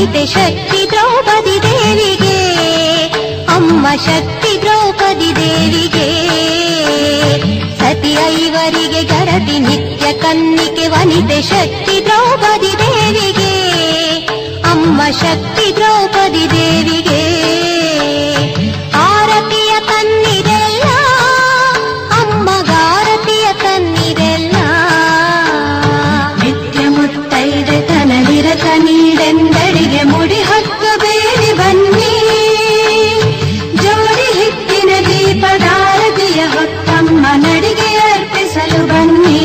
ವನಿತೆ ಶಕ್ತಿ ದ್ರೌಪದಿ ದೇವಿಗೆ, ಅಮ್ಮ ಶಕ್ತಿ ದ್ರೌಪದಿ ದೇವಿಗೆ. ಸತಿ ಐವರಿಗೆ ಗರತಿ ನಿತ್ಯ ಕನ್ನಿಕೆ ವನಿತೆ ಶಕ್ತಿ ದ್ರೌಪದಿ ದೇವಿಗೆ, ಅಮ್ಮ ಶಕ್ತಿ ದ್ರೌಪದಿ ದೇವಿಗೆ. ಆರತಿಯ ತನ್ನಿರೆಲ್ಲ ಅಮ್ಮಗಾರತಿಯ ತನ್ನಿರೆಲ್ಲ, ನಿತ್ಯ ಮುತ್ತೈದೆ ತನ ನಿರತ ನೀಡೆಂದಡಿಗೆ ಮುಡಿ ಹೊತ್ತು ಬೇಡಿ ಬನ್ನಿ. ಜೋಡಿ ಹಿಟ್ಟಿನ ದೀಪದಾರತಿಯ ಹೊತ್ತಮ್ಮ ನಡಿಗೆ ಅರ್ಪಿಸಲು ಬನ್ನಿ.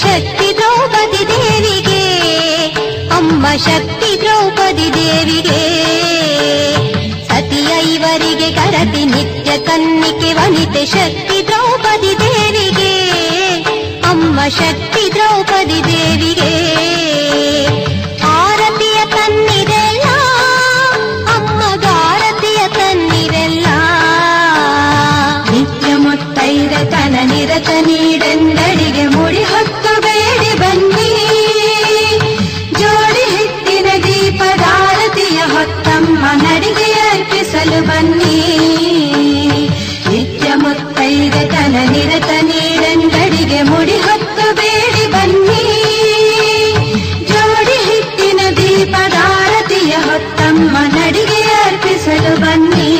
ಶಕ್ತಿ ದ್ರೌಪದಿ ದೇವಿಗೆ, ಅಮ್ಮ ಶಕ್ತಿ ದ್ರೌಪದಿ ದೇವಿಗೆ. ಸತಿ ಐವರಿಗೆ ಗರತಿ ನಿತ್ಯ ಕನ್ನಿಕೆ ವನಿತೆ ಶಕ್ತಿ ದ್ರೌಪದಿ ದೇವಿಗೆ, ಅಮ್ಮ ಶಕ್ತಿ ದ್ರೌಪದಿ ದೇವಿಗೆ. ಆರತಿಯ ತನ್ನಿರೆಲ್ಲ ಅಮ್ಮಗಾರತಿಯ ತನ್ನಿರೆಲ್ಲ, ನಿತ್ಯ ಮುತ್ತೈದೆ ತನ ನಿರತ ನೀಡೆಂದಡಿಗೆ ಮುಡಿ ಹೊತ್ತು ಬೇಡಿ ಬನ್ನಿ. ಜೋಡಿ ಹಿಟ್ಟಿನ ದೀಪದಾರತಿಯ ಹೊತ್ತಮ್ಮ ನಡಿಗೆ ಅರ್ಪಿಸಲು ಬನ್ನಿ. ನಿತ್ಯ ಮುತ್ತೈದೆ ತನ ನಿರತ ನೀಡೆಂದಡಿಗೆ ಮುಡಿ ಹೊತ್ತು ಬೇಡಿ ಬನ್ನಿ. ಜೋಡಿ ಹಿಟ್ಟಿನ ದೀಪದಾರತಿಯ ಹೊತ್ತಮ್ಮ ನಡಿಗೆ ಅರ್ಪಿಸಲು ಬನ್ನಿ.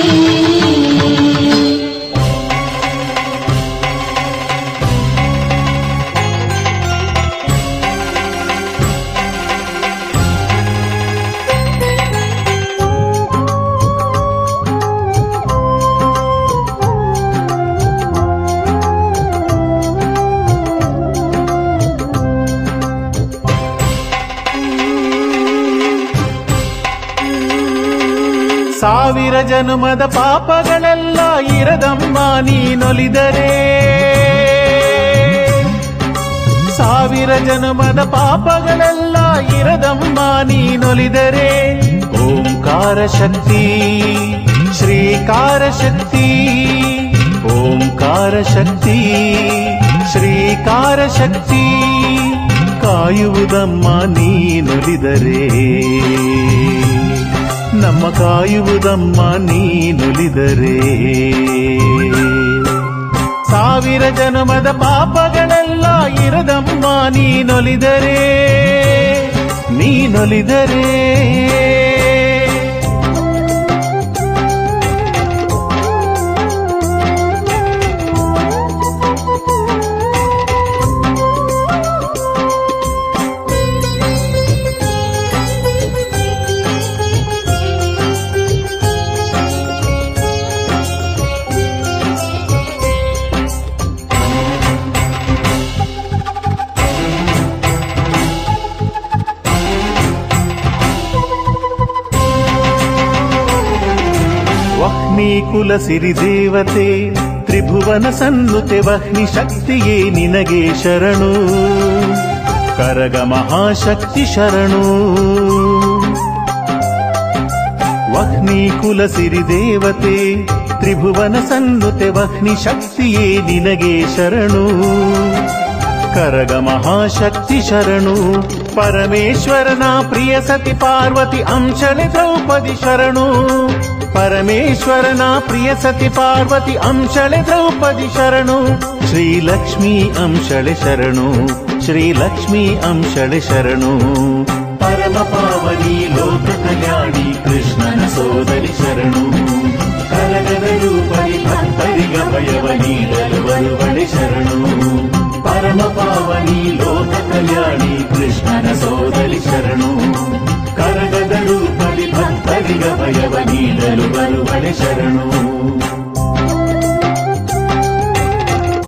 ಸಾವಿರ ಜನ್ಮದ ಪಾಪಗಳೆಲ್ಲ ಇರದಮ್ಮ ನೀನೊಲಿದರೆ, ಸಾವಿರ ಜನ್ಮದ ಪಾಪಗಳೆಲ್ಲ ಇರದಮ್ಮ ನೀನೊಲಿದರೆ. ಓಂಕಾರ ಶಕ್ತಿ ಶ್ರೀಕಾರ ಶಕ್ತಿ, ಓಂಕಾರ ಶಕ್ತಿ ಶ್ರೀಕಾರ ಶಕ್ತಿ ಕಾಯುವುದಮ್ಮ ನೀನುಲಿದರೆ ನಮ್ಮ ಕಾಯುವುದಮ್ಮ ನೀನುಲಿದರೆ ಸಾವಿರ ಜನ್ಮದ ಪಾಪಗಳೆಲ್ಲ ಇರದಮ್ಮ ನೀನೊಲಿದರೆ ನೀನೊಲಿದರೆ ಕುಲ ಸಿರಿದೇವತೆ ತ್ರಿಭುವನ ಸನ್ನುತೆ ವಹ್ನಿ ಶಕ್ತಿಯೇ ನಿನಗೆ ಶರಣು ಕರಗ ಮಹಾಶಕ್ತಿ ಶರಣು ವಹ್ನಿ ಕುಲ ಸಿರಿದೇವತೆ ತ್ರಿಭುವನ ಸನ್ನುತೆ ವಹ್ನಿ ಶಕ್ತಿಯೇ ನಿನಗೆ ಶರಣು ಕರಗ ಮಹಾಶಕ್ತಿ ಶರಣು ಪರಮೇಶ್ವರನ ಪ್ರಿಯ ಸತಿ ಪಾರ್ವತಿ ಅಂಶಳೆ ದ್ರೌಪದಿ ಶರಣು ಪರಮೇಶ್ವರನ ಪ್ರಿಯ ಸತಿ ಪಾರ್ವತಿ ಅಂಶಳೆ ದ್ರೌಪದಿ ಶರಣು ಶ್ರೀಲಕ್ಷ್ಮೀ ಅಂಶಳೆ ಶರಣು ಶ್ರೀಲಕ್ಷ್ಮೀ ಅಂಶಳೆ ಶರಣು ಪರಮ ಪಾವನಿ ಲೋಕ ಕಲ್ಯಾಣಿ ಕೃಷ್ಣನ ಸೋದರಿ ಶರಣು ಕರಗದ ರೂಪದಿ ಭಕ್ತರಿಗ ಭಯವ ನೀಡಲು ಬರುವಳೆ ಶರಣು ಪರಮ ಪಾವನಿ ಲೋಕ ಕಲ್ಯಾಣಿ ಕೃಷ್ಣನ ಸೋದರಿ ಶರಣು ಕರಗದ ರೂಪದಿ ಭಕ್ತರಿಗ ಭಯವ ನೀಡಲು ಬರುವಳೆ ಶರಣು